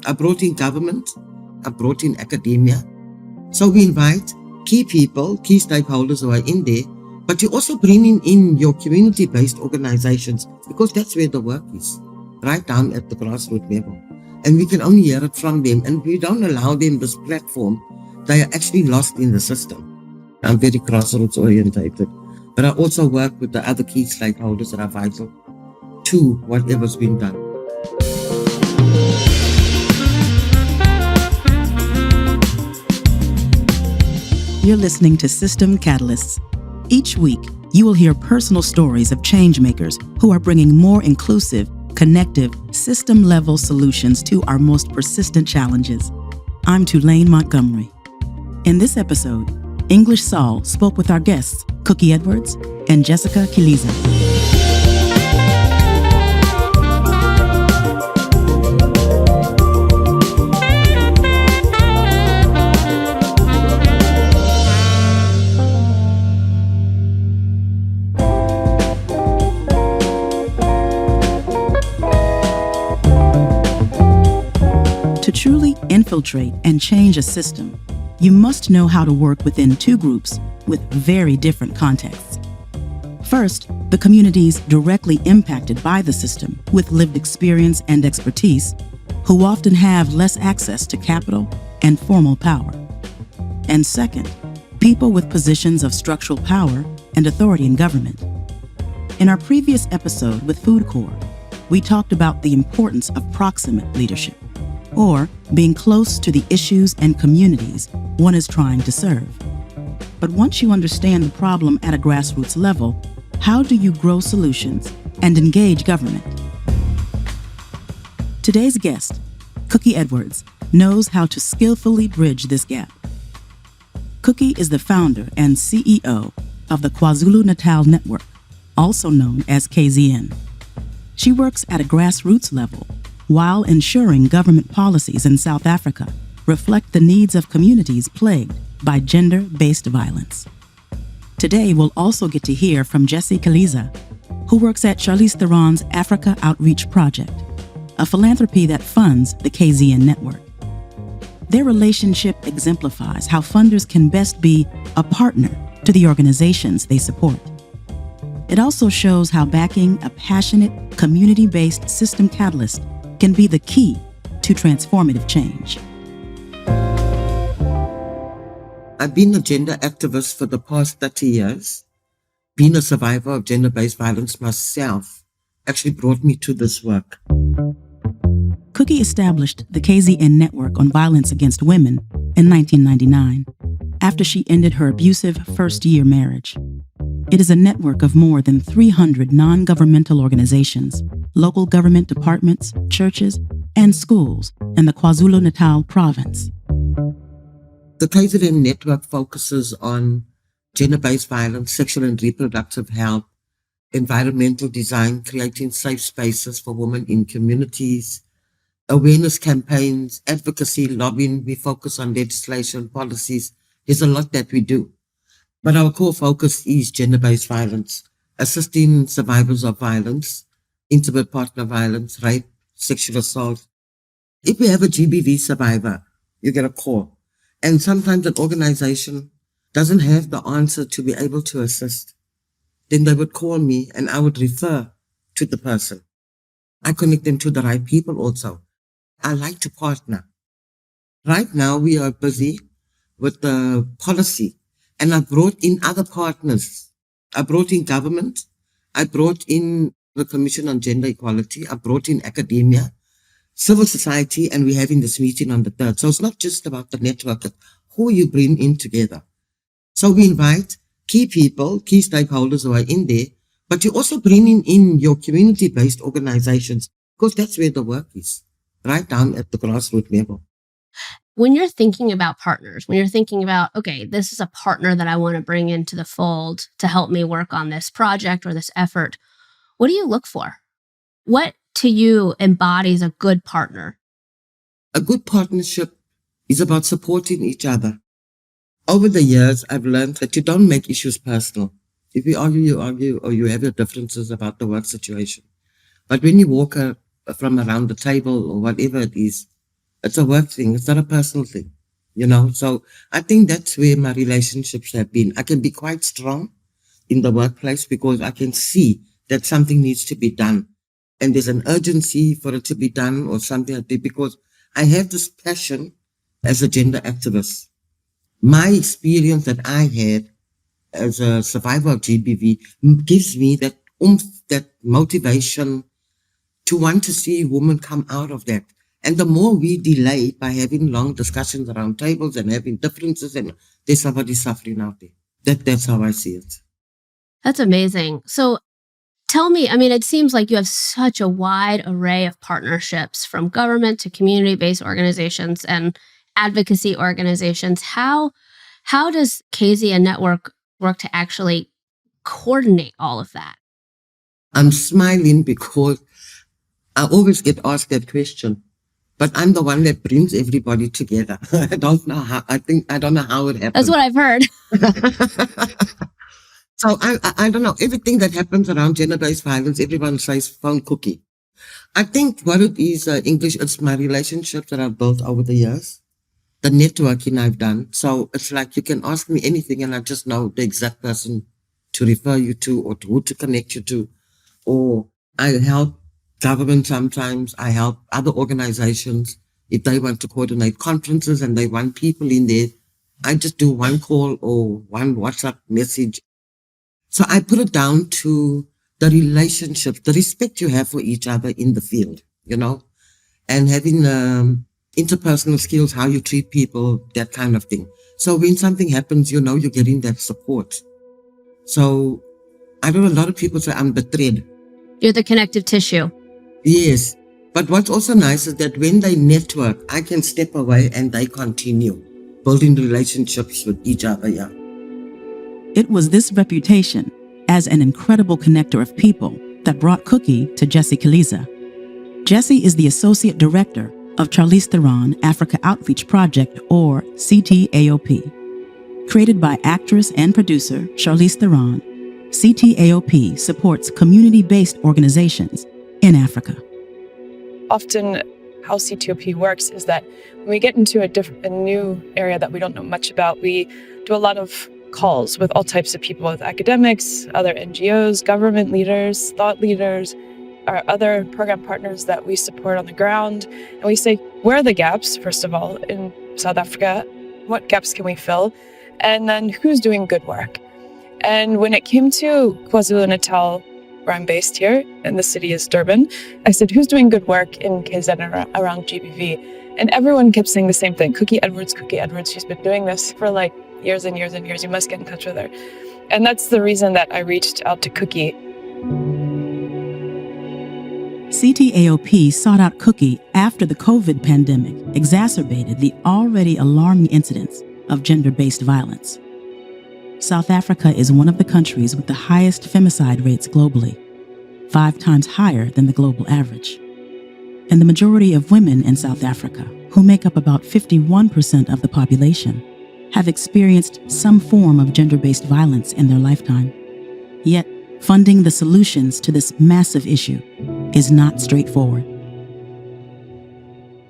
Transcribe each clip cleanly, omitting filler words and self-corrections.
I brought in government, I brought in academia. So we invite key people, key stakeholders who are in there, but you also bring in your community-based organizations because that's where the work is, right down at the grassroots level. And we can only hear it from them, and we don't allow them this platform. They are actually lost in the system. I'm very grassroots orientated, but I also work with the other key stakeholders that are vital to whatever's been done. You're listening to System Catalysts. Each week, you will hear personal stories of changemakers who are bringing more inclusive, connective, system-level solutions to our most persistent challenges. I'm Tulane Montgomery. In this episode, English Saul spoke with our guests, Cookie Edwards and Jessica Chiliza. To truly infiltrate and change a system, you must know how to work within two groups with very different contexts. First, the communities directly impacted by the system with lived experience and expertise, who often have less access to capital and formal power. And second, people with positions of structural power and authority in government. In our previous episode with Food Corps, we talked about the importance of proximate leadership, or being close to the issues and communities one is trying to serve. But once you understand the problem at a grassroots level, how do you grow solutions and engage government? Today's guest, Cookie Edwards, knows how to skillfully bridge this gap. Cookie is the founder and CEO of the KwaZulu-Natal Network, also known as KZN. She works at a grassroots level while ensuring government policies in South Africa reflect the needs of communities plagued by gender-based violence. Today, we'll also get to hear from Jessie Chiliza, who works at Charlize Theron's Africa Outreach Project, a philanthropy that funds the KZN network. Their relationship exemplifies how funders can best be a partner to the organizations they support. It also shows how backing a passionate, community-based system catalyst can be the key to transformative change. I've been a gender activist for the past 30 years. Being a survivor of gender-based violence myself actually brought me to this work. Cookie established the KZN Network on Violence Against Women in 1999, after she ended her abusive first-year marriage. It is a network of more than 300 non-governmental organizations, local government departments, churches, and schools in the KwaZulu-Natal province. The KZN network focuses on gender-based violence, sexual and reproductive health, environmental design, creating safe spaces for women in communities, awareness campaigns, advocacy, lobbying. We focus on legislation, policies. There's a lot that we do. But our core focus is gender-based violence, assisting survivors of violence, intimate partner violence, rape, sexual assault. If we have a GBV survivor, you get a call. And sometimes an organization doesn't have the answer to be able to assist. Then they would call me and I would refer to the person. I connect them to the right people also. I like to partner. Right now we are busy with the policy. And I brought in other partners. I brought in government. I brought in the Commission on Gender Equality. I brought in academia, civil society, and we're having this meeting on the 3rd. So it's not just about the network, who you bring in together. So we invite key people, key stakeholders who are in there, but you also bring in your community-based organizations because that's where the work is, right down at the grassroots level. When you're thinking about partners, when you're thinking about, okay, this is a partner that I want to bring into the fold to help me work on this project or this effort, what do you look for? What to you embodies a good partner? A good partnership is about supporting each other. Over the years, I've learned that you don't make issues personal. If you argue, or you have your differences about the work situation. But when you walk from around the table or whatever it is, It's a work thing. It's not a personal thing, you know. So I think that's where my relationships have been. I can be quite strong in the workplace because I can see that something needs to be done. And there's an urgency for it to be done or something like that because I have this passion as a gender activist. My experience that I had as a survivor of GBV gives me that that motivation to want to see women come out of that. And the more we delay by having long discussions around tables and having differences, and there's somebody suffering out there. That's how I see it. That's amazing. So tell me, I mean, it seems like you have such a wide array of partnerships from government to community-based organizations and advocacy organizations. How does KZN Network work to actually coordinate all of that? I'm smiling because I always get asked that question, but I'm the one that brings everybody together. I don't know how it happens. That's what I've heard. So I don't know, everything that happens around gender-based violence, everyone says phone cookie. I think what it is, English, it's my relationships that I've built over the years, the networking I've done. So it's like you can ask me anything and I just know the exact person to refer you to or to who to connect you to. Or I help government sometimes, I help other organizations if they want to coordinate conferences and they want people in there. I just do one call or one WhatsApp message. So I put it down to the relationships, the respect you have for each other in the field, you know, and having interpersonal skills, how you treat people, that kind of thing. So when something happens, you know, you're getting that support. So I know a lot of people say I'm the thread. You're the connective tissue. Yes. But what's also nice is that when they network, I can step away and they continue building relationships with each other, yeah. It was this reputation as an incredible connector of people that brought Cookie to Jessie Chiliza. Jessie is the Associate Director of Charlize Theron Africa Outreach Project, or CTAOP. Created by actress and producer Charlize Theron, CTAOP supports community-based organizations in Africa. Often how CTOP works is that when we get into a new area that we don't know much about, we do a lot of calls with all types of people, with academics, other NGOs, government leaders, thought leaders, our other program partners that we support on the ground. And we say, where are the gaps, first of all, in South Africa? What gaps can we fill? And then who's doing good work? And when it came to KwaZulu-Natal, where I'm based here, and the city is Durban, I said, who's doing good work in KZN around GBV? And everyone kept saying the same thing, Cookie Edwards, she's been doing this for like years and years and years, you must get in touch with her. And that's the reason that I reached out to Cookie. CTAOP sought out Cookie after the COVID pandemic exacerbated the already alarming incidence of gender-based violence. South Africa is one of the countries with the highest femicide rates globally, 5 times higher than the global average. And the majority of women in South Africa, who make up about 51% of the population, have experienced some form of gender-based violence in their lifetime. Yet, funding the solutions to this massive issue is not straightforward.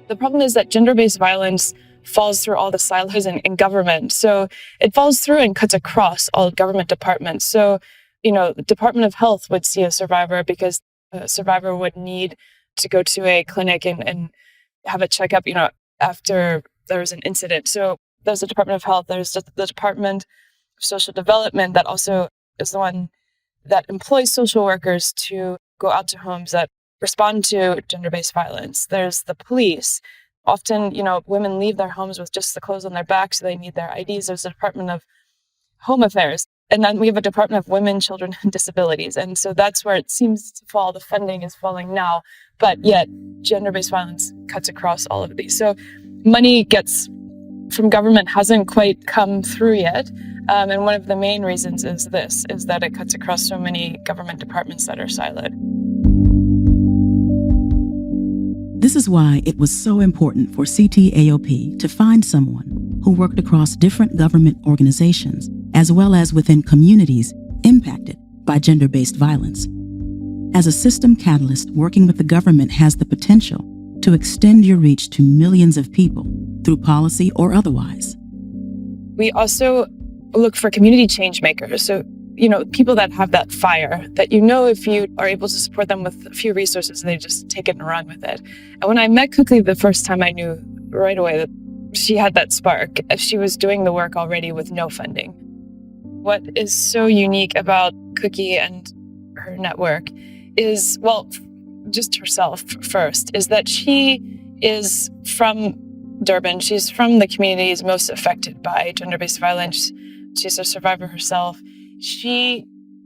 The problem is that gender-based violence falls through all the silos in government. So it falls through and cuts across all government departments. So, the Department of Health would see a survivor because a survivor would need to go to a clinic and have a checkup, after there's an incident. So there's the Department of Health, there's the Department of Social Development that also is the one that employs social workers to go out to homes that respond to gender-based violence. There's the police. Often, women leave their homes with just the clothes on their back, so they need their IDs. There's the Department of Home Affairs. And then we have a Department of Women, Children, and Disabilities. And so that's where it seems to fall. The funding is falling now, but yet gender-based violence cuts across all of these. So money from government hasn't quite come through yet. And one of the main reasons is that it cuts across so many government departments that are siloed. This is why it was so important for CTAOP to find someone who worked across different government organizations, as well as within communities impacted by gender-based violence. As a system catalyst, working with the government has the potential to extend your reach to millions of people through policy or otherwise. We also look for community change makers. So, people that have that fire, that if you are able to support them with a few resources, they just take it and run with it. And when I met Cookie the first time, I knew right away that she had that spark. She was doing the work already with no funding. What is so unique about Cookie and her network is, just herself first, is that she is from Durban. She's from the communities most affected by gender-based violence. She's a survivor herself. She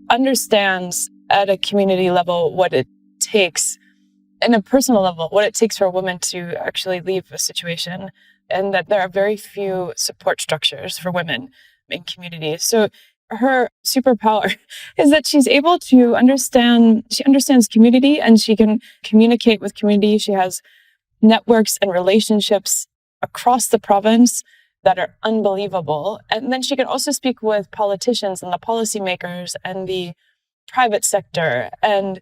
understands at a community level what it takes, and a personal level, what it takes for a woman to actually leave a situation, and that there are very few support structures for women in communities. So her superpower is that she's able to she understands community, and she can communicate with community. She has networks and relationships across the province that are unbelievable. And then she can also speak with politicians and the policymakers and the private sector and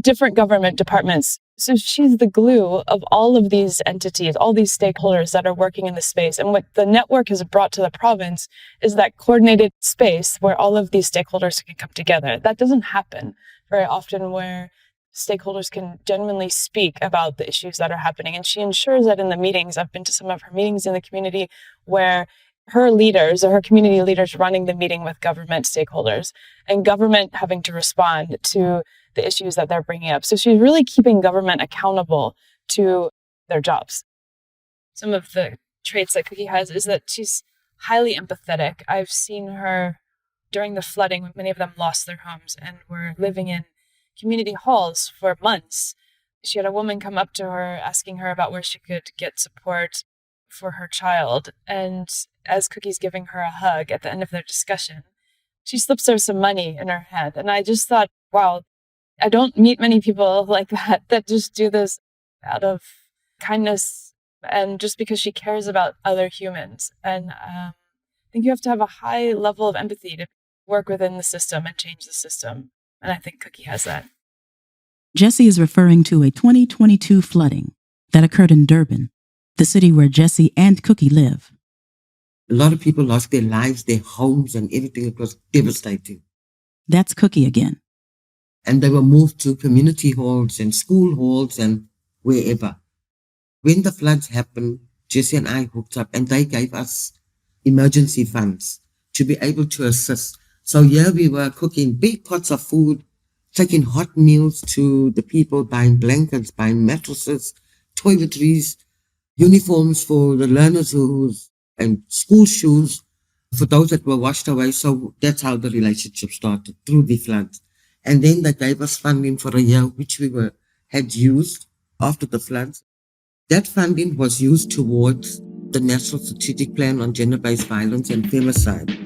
different government departments. So she's the glue of all of these entities, all these stakeholders that are working in the space. And what the network has brought to the province is that coordinated space where all of these stakeholders can come together. That doesn't happen very often, where stakeholders can genuinely speak about the issues that are happening. And she ensures that in the meetings, I've been to some of her meetings in the community, where her leaders or her community leaders running the meeting with government stakeholders, and government having to respond to the issues that they're bringing up. So she's really keeping government accountable to their jobs. Some of the traits that Cookie has is that she's highly empathetic. I've seen her during the flooding when many of them lost their homes and were living in community halls for months. She had a woman come up to her asking her about where she could get support for her child. And as Cookie's giving her a hug at the end of their discussion, she slips her some money in her hand. And I just thought, wow, I don't meet many people like that just do this out of kindness and just because she cares about other humans. And I think you have to have a high level of empathy to work within the system and change the system. And I think Cookie has that. Jessie is referring to a 2022 flooding that occurred in Durban, the city where Jessie and Cookie live. A lot of people lost their lives, their homes, and everything. It was devastating. That's Cookie again. And they were moved to community halls and school halls and wherever. When the floods happened, Jessie and I hooked up, and they gave us emergency funds to be able to assist. So here we were cooking big pots of food, taking hot meals to the people, buying blankets, buying mattresses, toiletries, uniforms for the learners and school shoes for those that were washed away. So that's how the relationship started, through the floods. And then they gave us funding for a year, which we had used after the floods. That funding was used towards the National Strategic Plan on Gender-Based Violence and Femicide.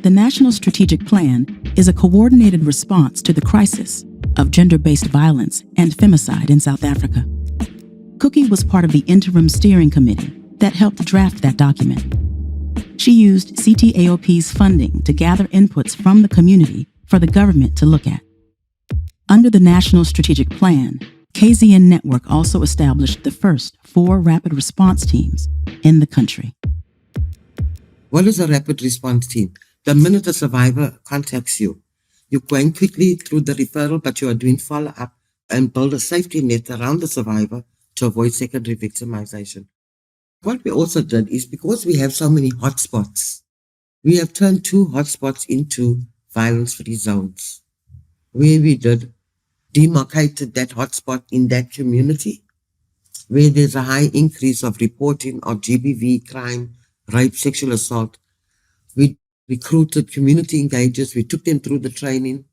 The National Strategic Plan is a coordinated response to the crisis of gender-based violence and femicide in South Africa. Cookie was part of the interim steering committee that helped draft that document. She used CTAOP's funding to gather inputs from the community for the government to look at. Under the National Strategic Plan, KZN Network also established the first 4 rapid response teams in the country. What is a rapid response team? The minute a survivor contacts you, you're going quickly through the referral, but you are doing follow-up and build a safety net around the survivor to avoid secondary victimization. What we also did is, because we have so many hotspots, we have turned 2 hotspots into violence-free zones, where we demarcated that hotspot in that community, where there's a high increase of reporting of GBV, crime, rape, sexual assault. We recruited community engagers. We took them through the training.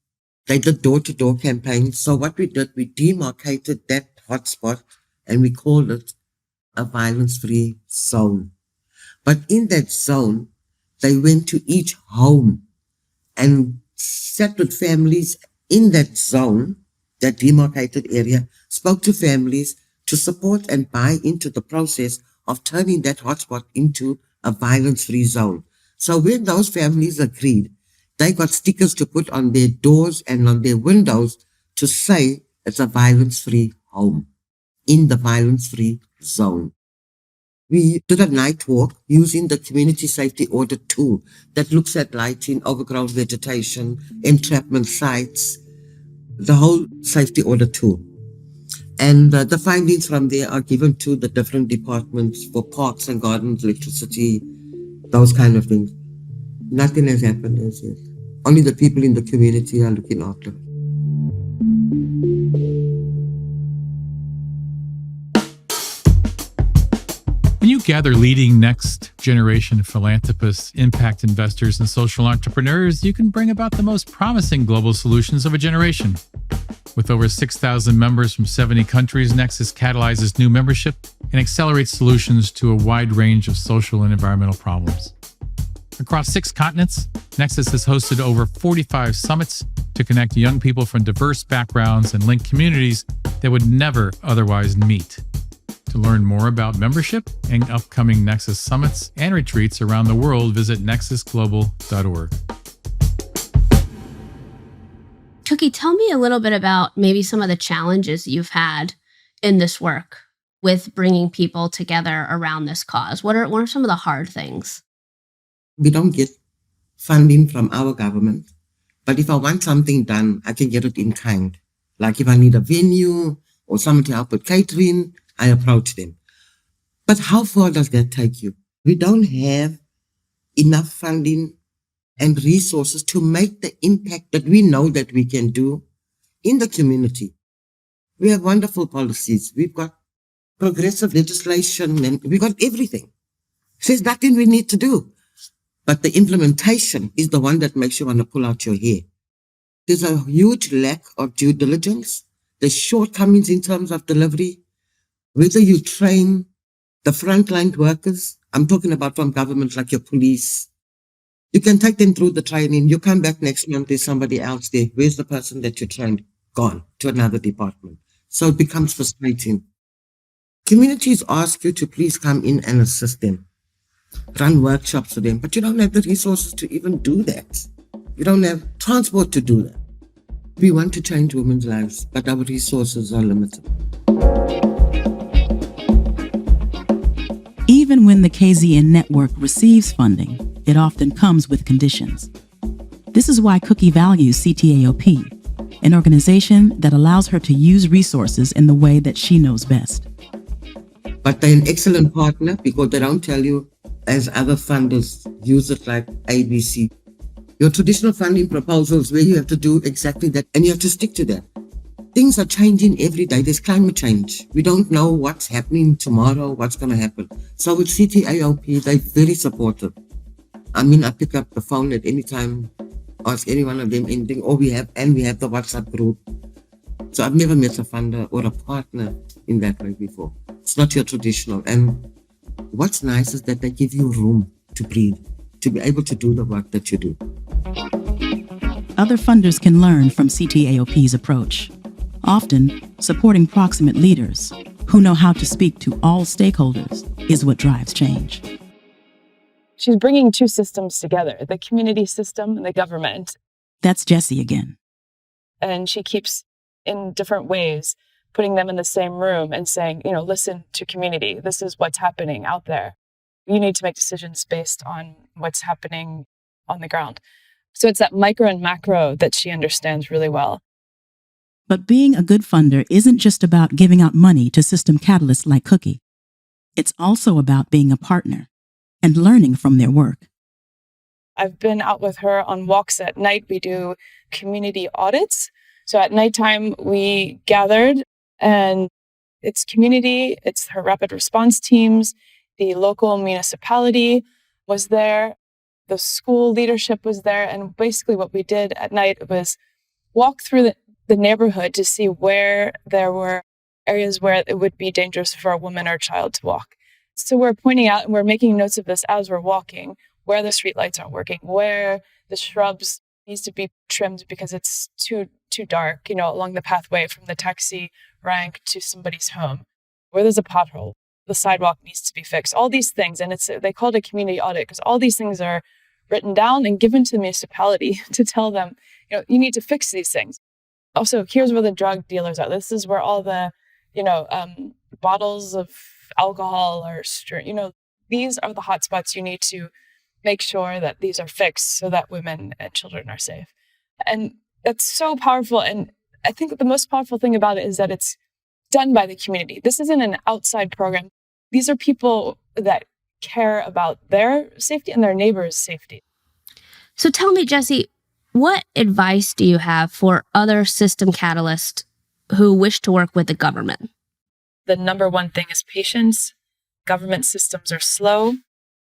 They did door-to-door campaigns. So what we did, we demarcated that hotspot and we called it a violence-free zone. But in that zone, they went to each home and sat with families in that zone, that demarcated area, spoke to families to support and buy into the process of turning that hotspot into a violence-free zone. So when those families agreed, they got stickers to put on their doors and on their windows to say It's a violence-free home in the violence-free zone. We did a night walk using the community safety audit tool that looks at lighting, overgrown vegetation, entrapment sites, the whole safety audit tool. And the findings from there are given to the different departments for parks and gardens, electricity, those kind of things. Nothing has happened as yet. Only the people in the community are looking after it. When you gather leading next generation philanthropists, impact investors, and social entrepreneurs, you can bring about the most promising global solutions of a generation. With over 6,000 members from 70 countries, Nexus catalyzes new membership and accelerates solutions to a wide range of social and environmental problems. Across 6 continents, Nexus has hosted over 45 summits to connect young people from diverse backgrounds and link communities that would never otherwise meet. To learn more about membership and upcoming Nexus summits and retreats around the world, visit nexusglobal.org. Cookie, tell me a little bit about maybe some of the challenges you've had in this work with bringing people together around this cause. What are some of the hard things? We don't get funding from our government, but if I want something done, I can get it in kind. Like if I need a venue or someone to help with catering, I approach them. But how far does that take you? We don't have enough funding and resources to make the impact that we know that we can do in the community. We have wonderful policies. We've got progressive legislation and we've got everything. There's nothing we need to do. But the implementation is the one that makes you want to pull out your hair. There's a huge lack of due diligence. There's shortcomings in terms of delivery. Whether you train the frontline workers, I'm talking about from governments like your police, you can take them through the training. You come back next month, there's somebody else there. Where's the person that you trained? Gone to another department. So it becomes frustrating. Communities ask you to please come in and assist them, run workshops for them, but you don't have the resources to even do that. You don't have transport to do that. We want to change women's lives, but our resources are limited. Even when the KZN network receives funding, it often comes with conditions. This is why Cookie values CTAOP, an organization that allows her to use resources in the way that she knows best. But they're an excellent partner because they don't tell you, as other funders use it like ABC. Your traditional funding proposals where you have to do exactly that and you have to stick to that. Things are changing every day. There's climate change. We don't know what's happening tomorrow, what's going to happen. So with CTAOP, they're very supportive. I mean, I pick up the phone at any time, ask any one of them anything, or we have the WhatsApp group. So I've never met a funder or a partner in that way before. It's not your traditional. And what's nice is that they give you room to breathe, to be able to do the work that you do. Other funders can learn from CTAOP's approach, often supporting proximate leaders who know how to speak to all stakeholders is what drives change. She's bringing 2 systems together, the community system and the government. That's Jessie again. And she keeps, in different ways, putting them in the same room and saying, listen to community. This is what's happening out there. You need to make decisions based on what's happening on the ground. So it's that micro and macro that she understands really well. But being a good funder isn't just about giving out money to system catalysts like Cookie. It's also about being a partner and learning from their work. I've been out with her on walks at night. We do community audits. So at nighttime, we gathered, and it's community, it's her rapid response teams, the local municipality was there, the school leadership was there, and basically what we did at night was walk through the neighborhood to see where there were areas where it would be dangerous for a woman or child to walk. So we're pointing out and we're making notes of this as we're walking, where the streetlights aren't working, where the shrubs needs to be trimmed because it's too dark, along the pathway from the taxi rank to somebody's home, where there's a pothole, the sidewalk needs to be fixed, all these things. And they call it a community audit because all these things are written down and given to the municipality to tell them, you need to fix these things. Also, here's where the drug dealers are. This is where all the, bottles of alcohol are, these are the hotspots. You need to make sure that these are fixed so that women and children are safe. And that's so powerful. And I think the most powerful thing about it is that it's done by the community. This isn't an outside program. These are people that care about their safety and their neighbors' safety. So tell me, Jessie, what advice do you have for other system catalysts who wish to work with the government? The number one thing is patience. Government systems are slow,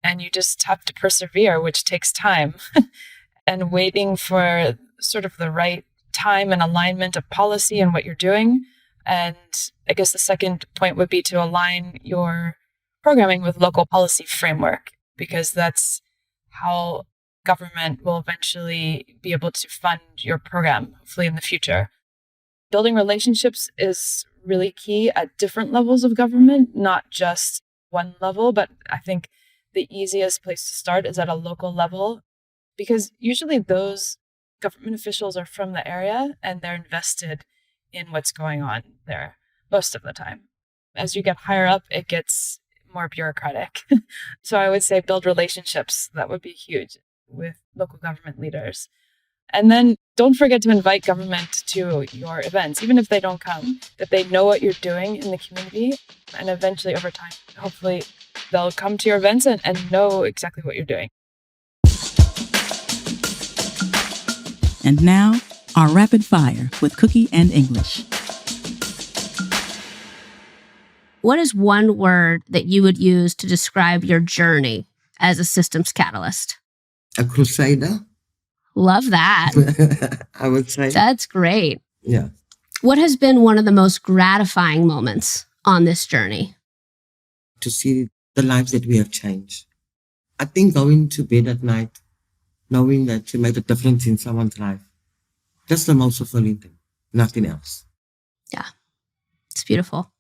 and you just have to persevere, which takes time. And waiting for sort of the right time and alignment of policy and what you're doing. And I guess the second point would be to align your programming with local policy framework, because that's how government will eventually be able to fund your program, hopefully in the future. Building relationships is really key at different levels of government, not just one level, but I think the easiest place to start is at a local level, because usually those government officials are from the area and they're invested in what's going on there most of the time. As you get higher up, it gets more bureaucratic. So I would say build relationships. That would be huge with local government leaders. And then don't forget to invite government to your events, even if they don't come, that they know what you're doing in the community. And eventually over time, hopefully they'll come to your events and know exactly what you're doing. And now, our rapid fire with Cookie and English. What is one word that you would use to describe your journey as a systems catalyst? A crusader. Love that. I would say. That's great. Yeah. What has been one of the most gratifying moments on this journey? To see the lives that we have changed. I think going to bed at night, knowing that you made a difference in someone's life, that's the most fulfilling thing. Nothing else. Yeah, it's beautiful.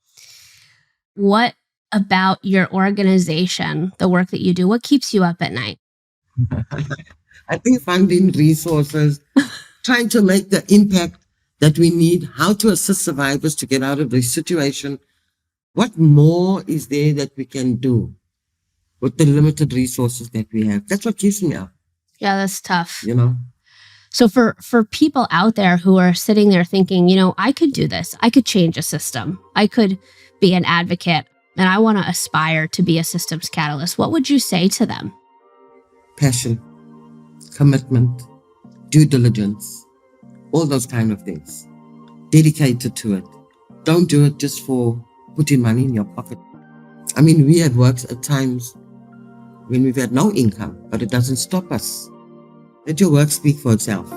What about your organization, the work that you do, what keeps you up at night? I think finding resources, trying to make the impact that we need, how to assist survivors to get out of this situation. What more is there that we can do with the limited resources that we have? That's what keeps me up. Yeah, that's tough. So for people out there who are sitting there thinking, I could do this. I could change a system. I could be an advocate, and I want to aspire to be a systems catalyst. What would you say to them? Passion, commitment, due diligence, all those kind of things. Dedicated to it. Don't do it just for putting money in your pocket. I mean, we have worked at times when we've had no income, but it doesn't stop us. Let your work speak for itself.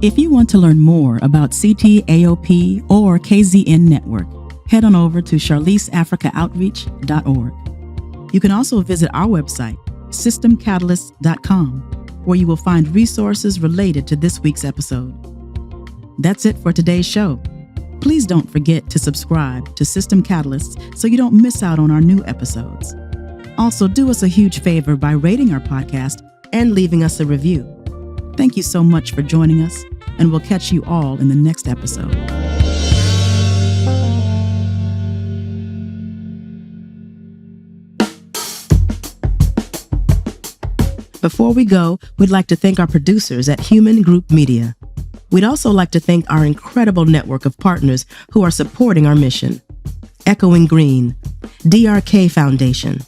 If you want to learn more about CTAOP or KZN Network, head on over to charlizeafricaoutreach.org. You can also visit our website, systemcatalysts.com, where you will find resources related to this week's episode. That's it for today's show. Please don't forget to subscribe to System Catalysts so you don't miss out on our new episodes. Also, do us a huge favor by rating our podcast and leaving us a review. Thank you so much for joining us, and we'll catch you all in the next episode. Before we go, we'd like to thank our producers at Human Group Media. We'd also like to thank our incredible network of partners who are supporting our mission. Echoing Green, DRK Foundation,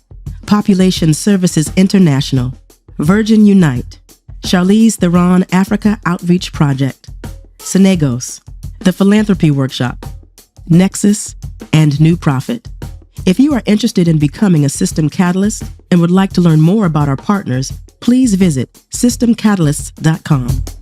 Population Services International, Virgin Unite, Charlize Theron Africa Outreach Project, Senegos, The Philanthropy Workshop, Nexus, and New Profit. If you are interested in becoming a system catalyst and would like to learn more about our partners, please visit systemcatalysts.com.